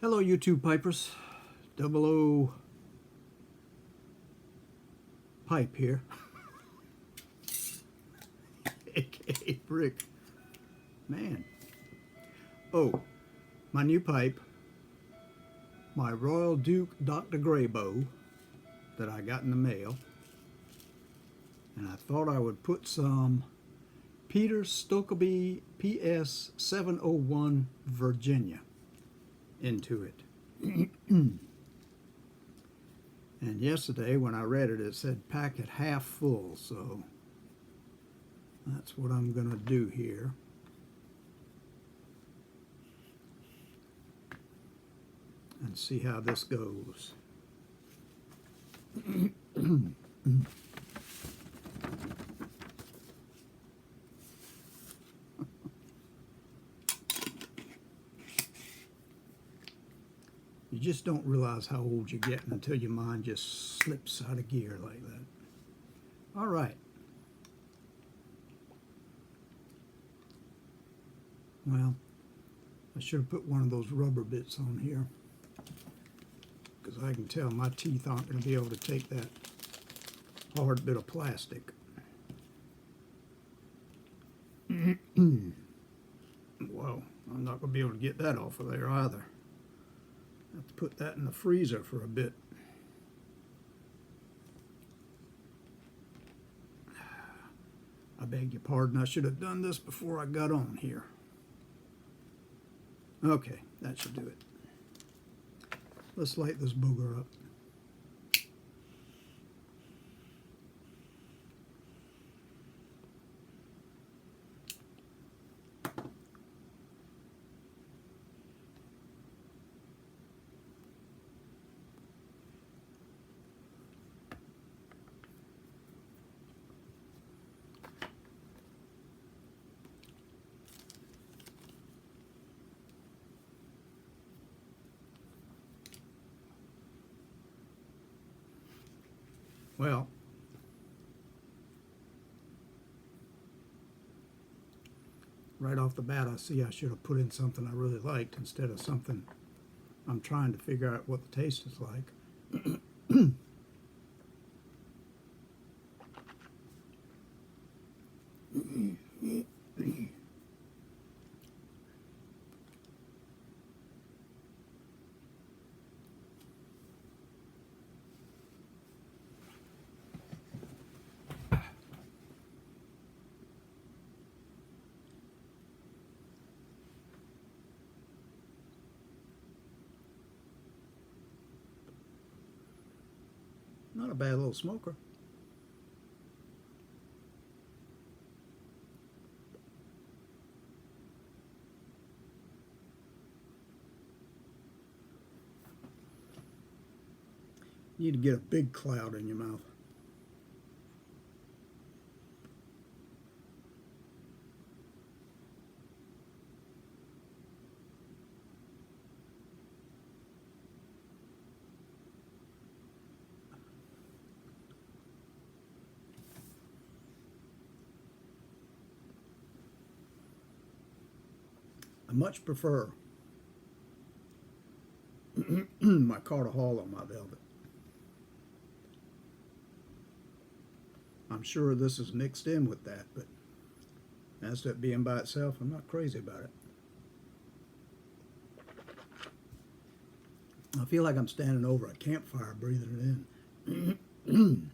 Hello, YouTube pipers. Double O Pipe here, aka Brick. Man. Oh, my new pipe, my Royal Duke Dr. Graybow that I got in the mail. And I thought I would put some Peter Stokeby PS 701 Virginia into it. And yesterday when I read it, it said pack it half full, so that's what I'm gonna do here. And see how this goes. You just don't realize how old you're getting until your mind just slips out of gear like that. All right. Well, I should have put one of those rubber bits on here, because I can tell my teeth aren't going to be able to take that hard bit of plastic. Well, I'm not going to be able to get that off of there either. I have to put that in the freezer for a bit. I beg your pardon, I should have done this before I got on here. Okay, that should do it. Let's light this booger up. Well, right off the bat, I see I should have put in something I really liked instead of something I'm trying to figure out what the taste is like. Not a bad little smoker. You need to get a big cloud in your mouth. I much prefer my Carter Hall on my Velvet. I'm sure this is mixed in with that, but as to it being by itself, I'm not crazy about it. I feel like I'm standing over a campfire breathing it in.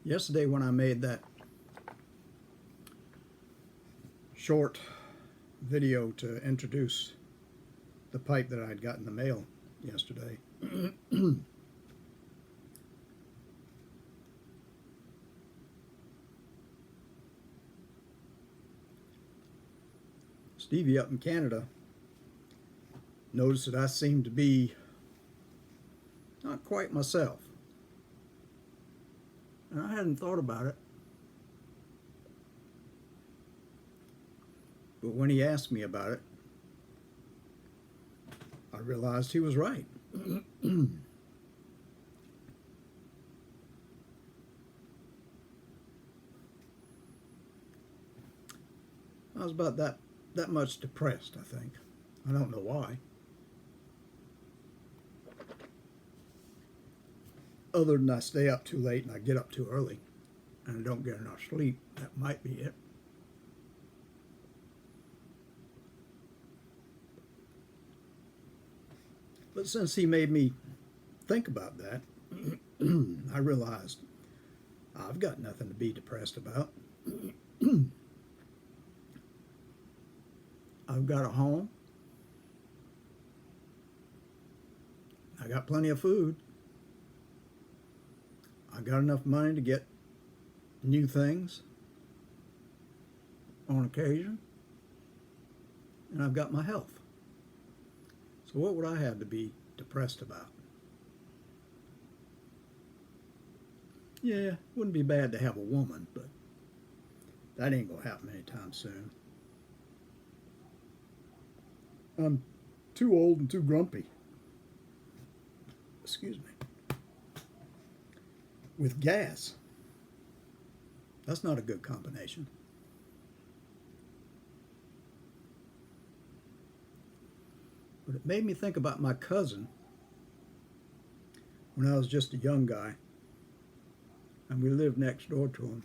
Yesterday when I made that short video to introduce the pipe that I had got in the mail yesterday, Stevie up in Canada noticed that I seemed to be not quite myself. And I hadn't thought about it. But when he asked me about it, I realized he was right. I was about that much depressed, I think. I don't know why. Other than I stay up too late and I get up too early and I don't get enough sleep. That might be it. But since he made me think about that, I realized I've got nothing to be depressed about. I've got a home. I got plenty of food. I got enough money to get new things on occasion. And I've got my health. So what would I have to be depressed about? Yeah, wouldn't be bad to have a woman, but that ain't gonna happen anytime soon. I'm too old and too grumpy. Excuse me. With gas. That's not a good combination. But it made me think about my cousin when I was just a young guy, and we lived next door to him.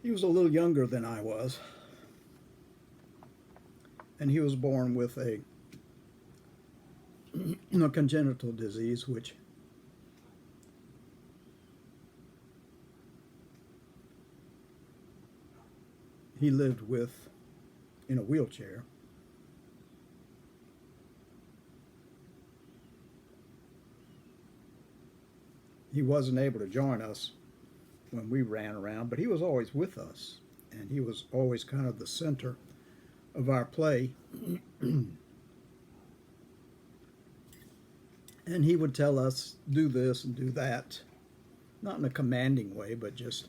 He was a little younger than I was, and he was born with a congenital disease, which he lived with in a wheelchair. He wasn't able to join us when we ran around, but he was always with us, and he was always kind of the center of our play. And he would tell us, do this and do that, not in a commanding way, but just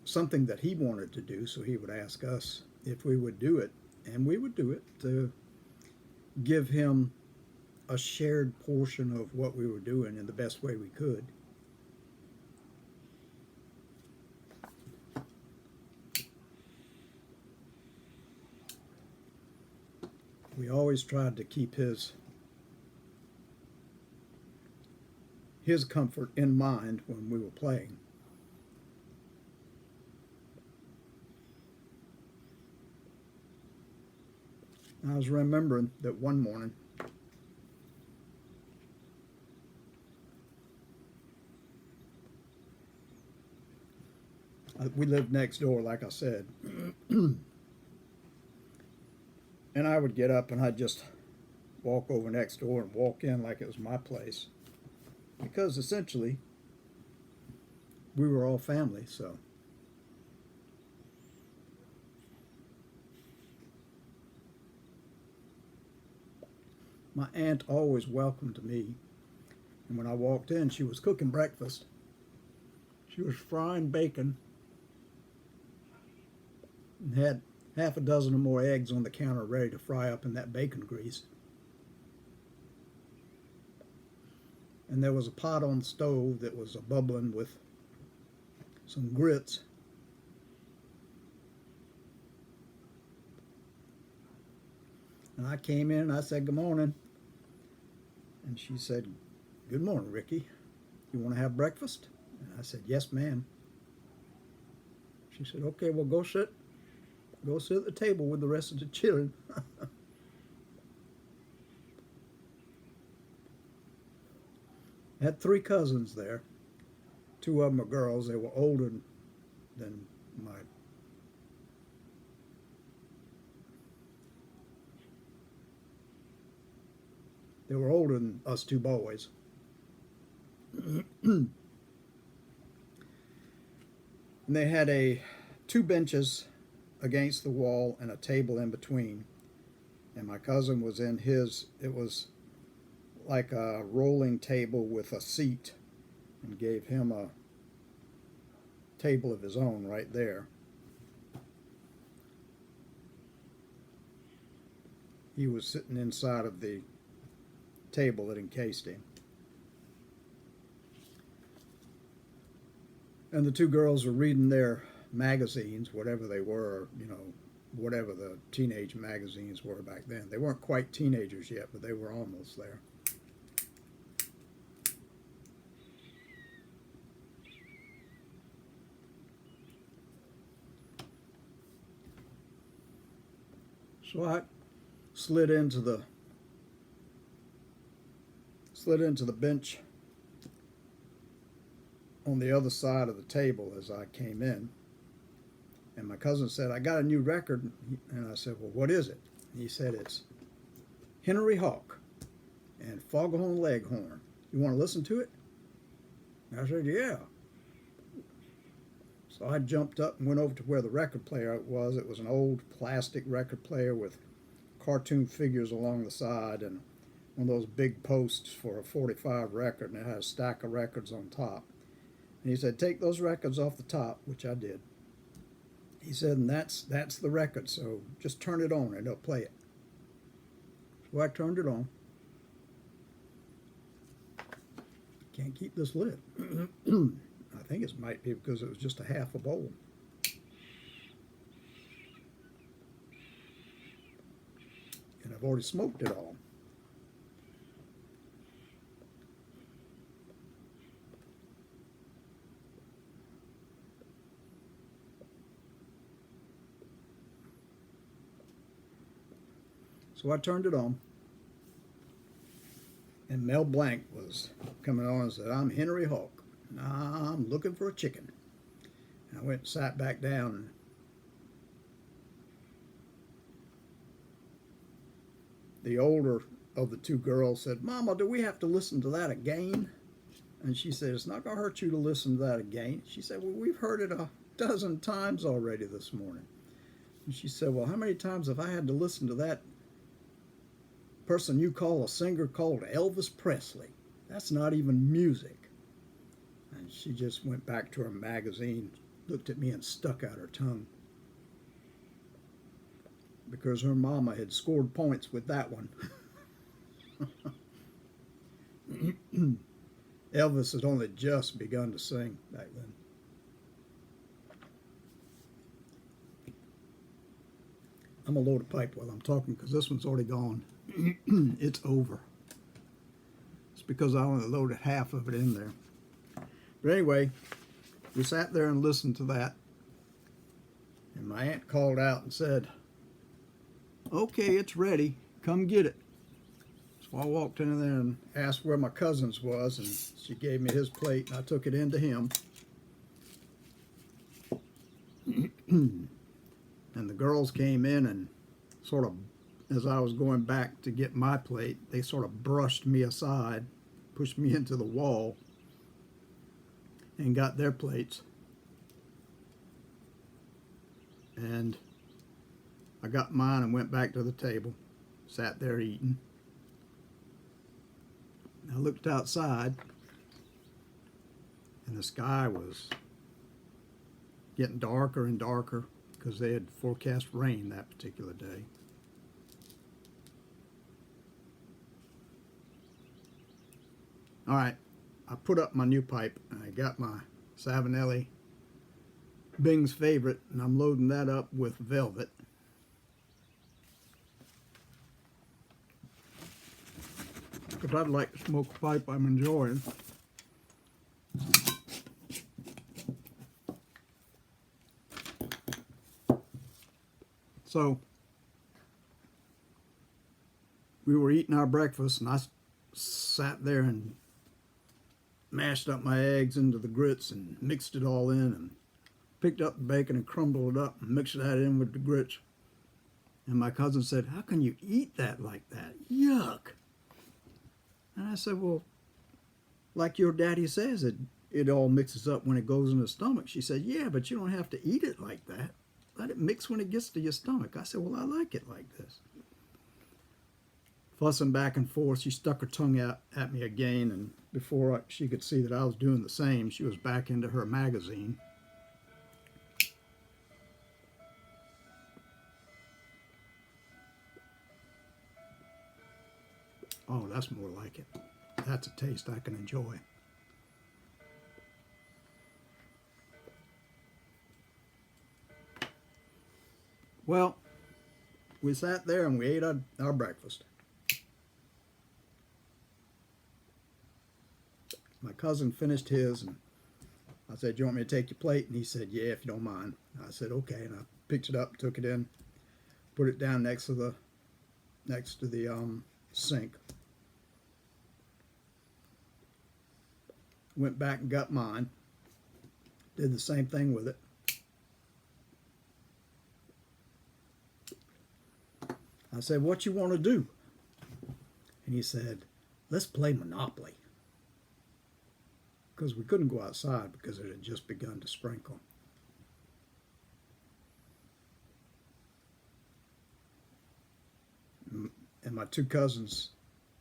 something that he wanted to do. So he would ask us if we would do it, and we would do it to give him a shared portion of what we were doing in the best way we could. We always tried to keep his comfort in mind when we were playing. I was remembering that one morning we lived next door, like I said. And I would get up and I'd just walk over next door and walk in like it was my place. Because essentially, we were all family, so. My aunt always welcomed me. And when I walked in, she was cooking breakfast. She was frying bacon and had half a dozen or more eggs on the counter ready to fry up in that bacon grease. And there was a pot on the stove that was bubbling with some grits. And I came in and I said, "Good morning." And she said, "Good morning, Ricky. You want to have breakfast?" And I said, "Yes, ma'am." She said, "Okay, well, go sit at the table with the rest of the children." I had 3 cousins there. 2 of them are girls. They were older than my They were older than us 2 boys. And they had 2 benches against the wall and a table in between. And my cousin was in his, it was like a rolling table with a seat and gave him a table of his own right there. He was sitting inside of the table that encased him. And the two girls were reading their magazines, whatever they were, you know, whatever the teenage magazines were back then. They weren't quite teenagers yet, but they were almost there. So I slid into the bench on the other side of the table as I came in. And my cousin said, I got a new record. And I said, well, what is it? And he said, it's Henry Hawk and Foghorn Leghorn. You want to listen to it? And I said, yeah. So I jumped up and went over to where the record player was. It was an old plastic record player with cartoon figures along the side and one of those big posts for a 45 record, and it had a stack of records on top. And he said, take those records off the top, which I did. He said, and that's the record, so just turn it on and it'll play it. So I turned it on. Can't keep this lit. I think it might be because it was just a half a bowl. And I've already smoked it all. So I turned it on, and Mel Blanc was coming on and said, I'm Henry Hawk, and I'm looking for a chicken. And I went and sat back down, and the older of the two girls said, Mama, do we have to listen to that again? And she said, it's not going to hurt you to listen to that again. She said, well, we've heard it a dozen times already this morning. And she said, well, how many times have I had to listen to that person you call a singer called Elvis Presley? That's not even music. And she just went back to her magazine, looked at me and stuck out her tongue. Because her mama had scored points with that one. Elvis had only just begun to sing back then. I'm going to load a pipe while I'm talking because this one's already gone. It's over. It's because I only loaded half of it in there. But anyway, we sat there and listened to that. And my aunt called out and said, okay, it's ready. Come get it. So I walked in there and asked where my cousin's was, and she gave me his plate, and I took it into him. And the girls came in and sort of, as I was going back to get my plate, they sort of brushed me aside, pushed me into the wall, and got their plates. And I got mine and went back to the table, sat there eating. I looked outside, and the sky was getting darker and darker because they had forecast rain that particular day. All right, I put up my new pipe, and I got my Savinelli Bing's Favorite, and I'm loading that up with Velvet. Because I'd like to smoke a pipe I'm enjoying. So, we were eating our breakfast, and I sat there and mashed up my eggs into the grits and mixed it all in, and picked up the bacon and crumbled it up and mixed that in with the grits. And my cousin said, how can you eat that like that? Yuck. And I said, well, like your daddy says, it all mixes up when it goes in the stomach. She said, yeah, but you don't have to eat it like that. Let it mix when it gets to your stomach. I said, well, I like it like this. fussing back and forth. She stuck her tongue out at me again, and before she could see that I was doing the same, she was back into her magazine. Oh, that's more like it. That's a taste I can enjoy. Well, we sat there and we ate our breakfast. My cousin finished his, and I said, "Do you want me to take your plate?" And he said, "Yeah, if you don't mind." I said, "Okay," and I picked it up, took it in, put it down next to the sink. Went back and got mine. Did the same thing with it. I said, "What you want to do?" And he said, "Let's play Monopoly." Because we couldn't go outside because it had just begun to sprinkle. And my two cousins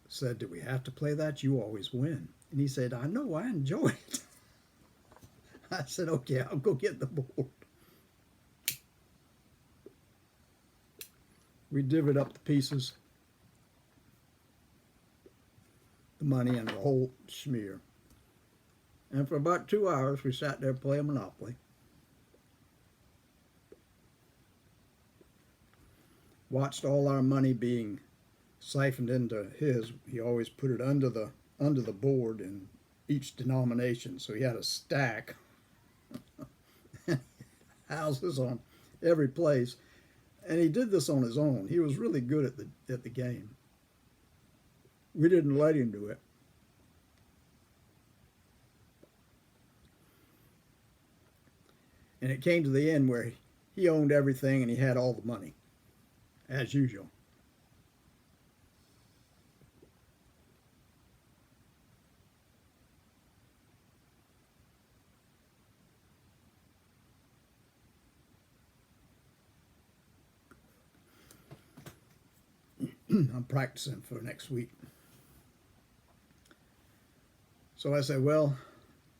said, "Do we have to play that? You always win." And he said, "I know, I enjoy it." I said, "Okay, I'll go get the board." We divvied up the pieces, the money, and the whole schmear. And for about 2 hours, we sat there playing Monopoly. Watched all our money being siphoned into his. He always put it under the board in each denomination, so he had a stack houses on every place, and he did this on his own. He was really good at the game. We didn't let him do it. And it came to the end where he owned everything and he had all the money, as usual. I'm practicing for next week. So I said, "Well,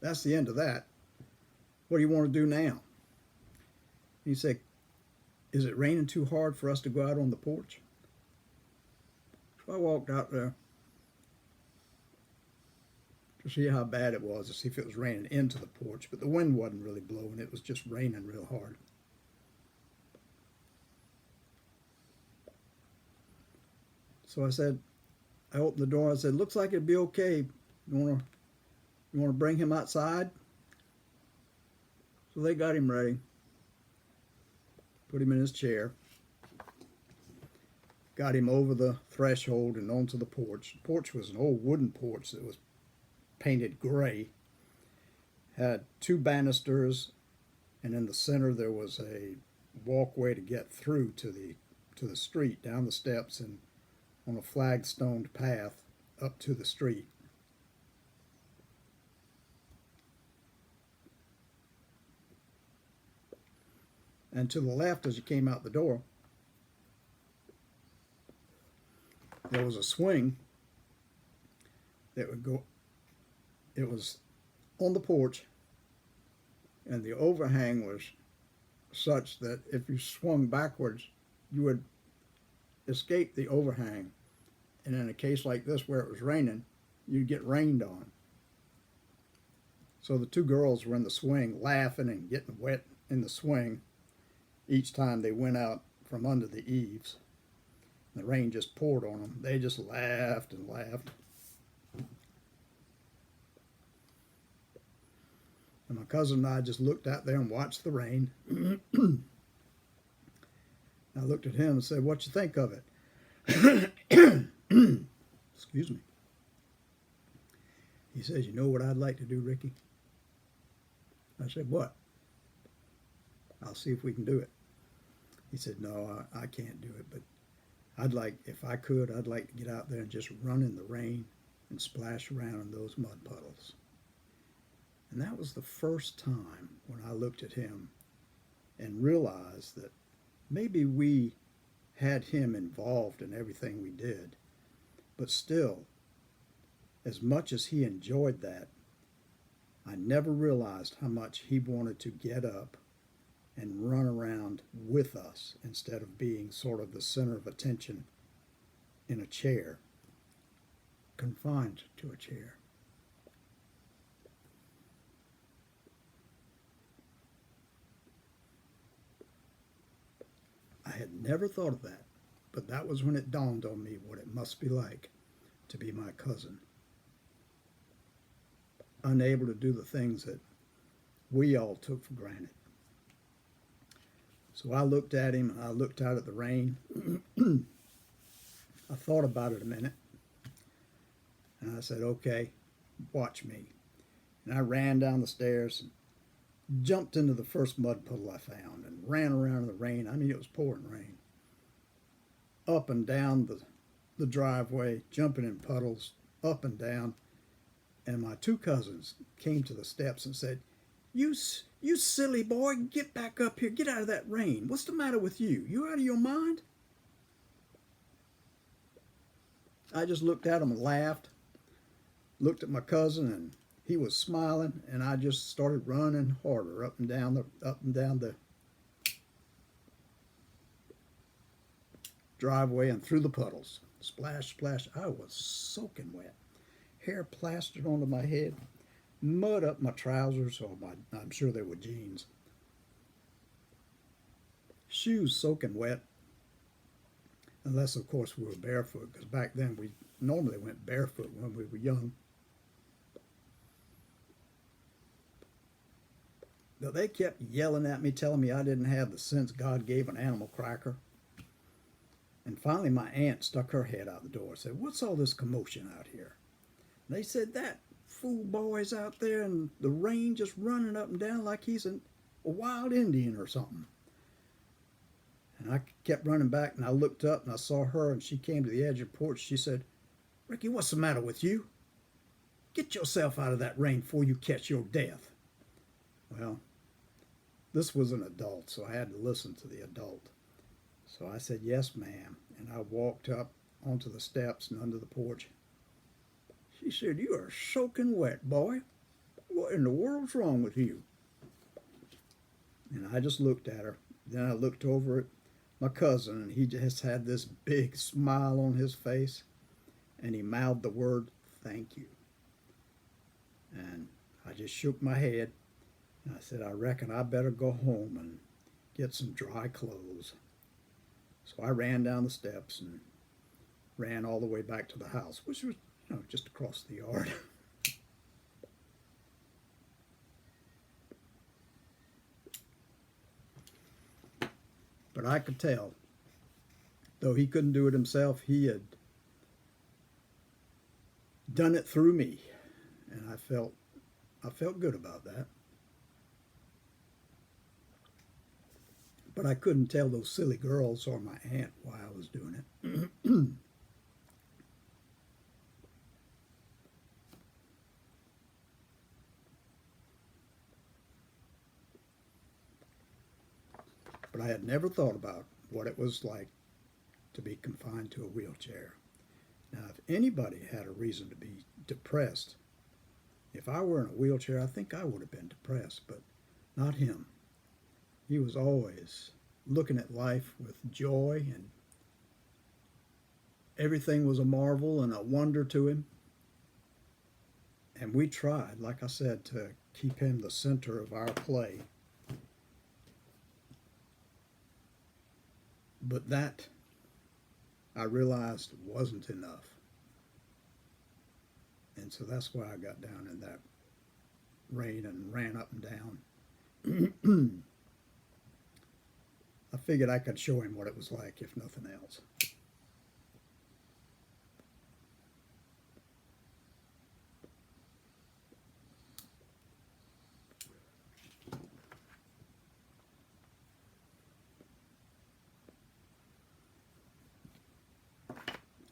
that's the end of that. What do you want to do now?" He said, "Is it raining too hard for us to go out on the porch?" So I walked out there to see how bad it was, to see if it was raining into the porch. But the wind wasn't really blowing. It was just raining real hard. So I opened the door. I said, "Looks like it'd be okay. You wanna bring him outside?" So they got him ready, put him in his chair, got him over the threshold and onto the porch. The porch was an old wooden porch that was painted gray, had 2 banisters, and in the center there was a walkway to get through to the street, down the steps and on a flagstoned path up to the street. And to the left, as you came out the door, there was a swing that would go. It was on the porch, and the overhang was such that if you swung backwards, you would escape the overhang. And in a case like this where it was raining, you'd get rained on. So the 2 girls were in the swing laughing and getting wet in the swing each time they went out from under the eaves. The rain just poured on them. They just laughed and laughed. And my cousin and I just looked out there and watched the rain. I looked at him and said, "What you think of it?" Excuse me. He says, "You know what I'd like to do, Ricky?" I said, "What?" "I'll see if we can do it." He said, "No, I can't do it, but I'd like to get out there and just run in the rain and splash around in those mud puddles." And that was the first time when I looked at him and realized that maybe we had him involved in everything we did. But still, as much as he enjoyed that, I never realized how much he wanted to get up and run around with us instead of being sort of the center of attention in a chair, confined to a chair. I had never thought of that, but that was when it dawned on me what it must be like to be my cousin, unable to do the things that we all took for granted. So I looked at him and I looked out at the rain. I thought about it a minute and I said, okay, watch me. And I ran down the stairs and jumped into the first mud puddle I found and ran around in the rain. I mean, it was pouring rain. Up and down the driveway, jumping in puddles, up and down. And my two cousins came to the steps and said, you silly boy, get back up here. Get out of that rain. What's the matter with you? You out of your mind? I just looked at him and laughed. Looked at my cousin and he was smiling, and I just started running harder up and down the driveway and through the puddles. Splash, splash. I was soaking wet. Hair plastered onto my head, mud up my trousers, or I'm sure they were jeans. Shoes soaking wet, unless of course we were barefoot, because back then we normally went barefoot when we were young. But they kept yelling at me, telling me I didn't have the sense God gave an animal cracker. And finally my aunt stuck her head out the door and said, what's all this commotion out here? And they said, that fool boy's out there in the rain just running up and down like he's a wild Indian or something. And I kept running back and I looked up and I saw her and she came to the edge of the porch. She said, Ricky, what's the matter with you? Get yourself out of that rain before you catch your death. Well, this was an adult, so I had to listen to the adult. So I said, yes, ma'am. And I walked up onto the steps and under the porch. She said, you are soaking wet, boy. What in the world's wrong with you? And I just looked at her. Then I looked over at my cousin, and he just had this big smile on his face, and he mouthed the word, thank you. And I just shook my head, and I said, I reckon I better go home and get some dry clothes. So I ran down the steps and ran all the way back to the house, which was, just across the yard. But I could tell, though he couldn't do it himself, he had done it through me, and I felt good about that. But I couldn't tell those silly girls or my aunt why I was doing it. But I had never thought about what it was like to be confined to a wheelchair. Now, if anybody had a reason to be depressed, if I were in a wheelchair, I think I would have been depressed, but not him. He was always looking at life with joy, and everything was a marvel and a wonder to him. And we tried, like I said, to keep him the center of our play. But that, I realized, wasn't enough. And so that's why I got down in that rain and ran up and down. I figured I could show him what it was like, if nothing else.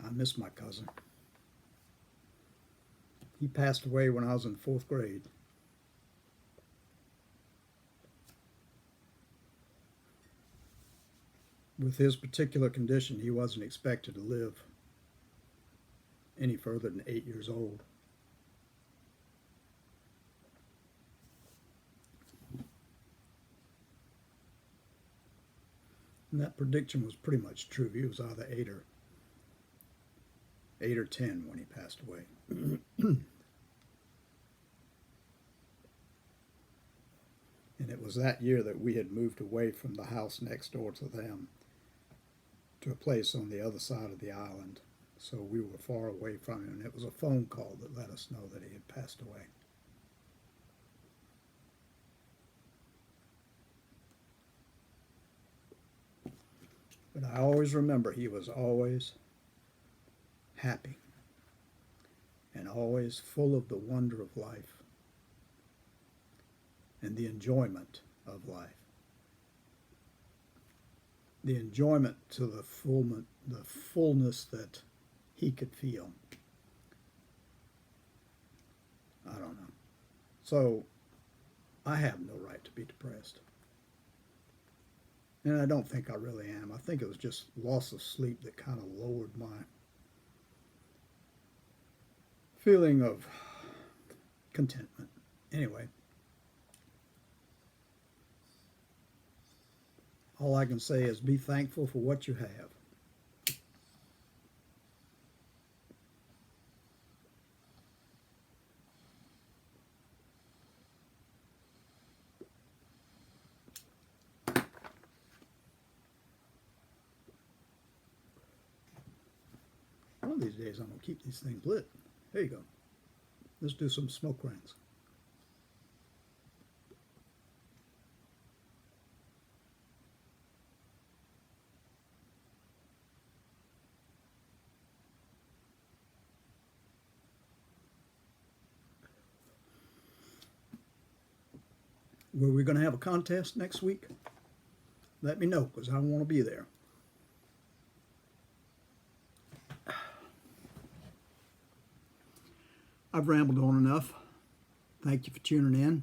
I miss my cousin. He passed away when I was in 4th grade. With his particular condition, he wasn't expected to live any further than 8 years old. And that prediction was pretty much true. He was either 8 or 10 when he passed away. And it was that year that we had moved away from the house next door to them to a place on the other side of the island. So we were far away from him, and it was a phone call that let us know that he had passed away. But I always remember he was always happy and always full of the wonder of life and the enjoyment of life. The enjoyment to the fullness that he could feel. I don't know. So I have no right to be depressed. And I don't think I really am. I think it was just loss of sleep that kind of lowered my feeling of contentment. Anyway, all I can say is be thankful for what you have. One of these days I'm going to keep these things lit. There you go. Let's do some smoke rings. Were we going to have a contest next week? Let me know, because I want to be there. I've rambled on enough. Thank you for tuning in.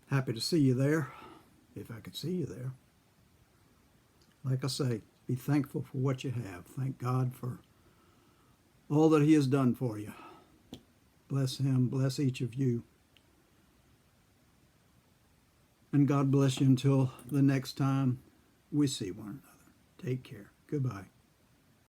Happy to see you there, if I could see you there. Like I say, be thankful for what you have. Thank God for all that He has done for you. Bless Him, bless each of you. And God bless you until the next time we see one another. Take care. Goodbye.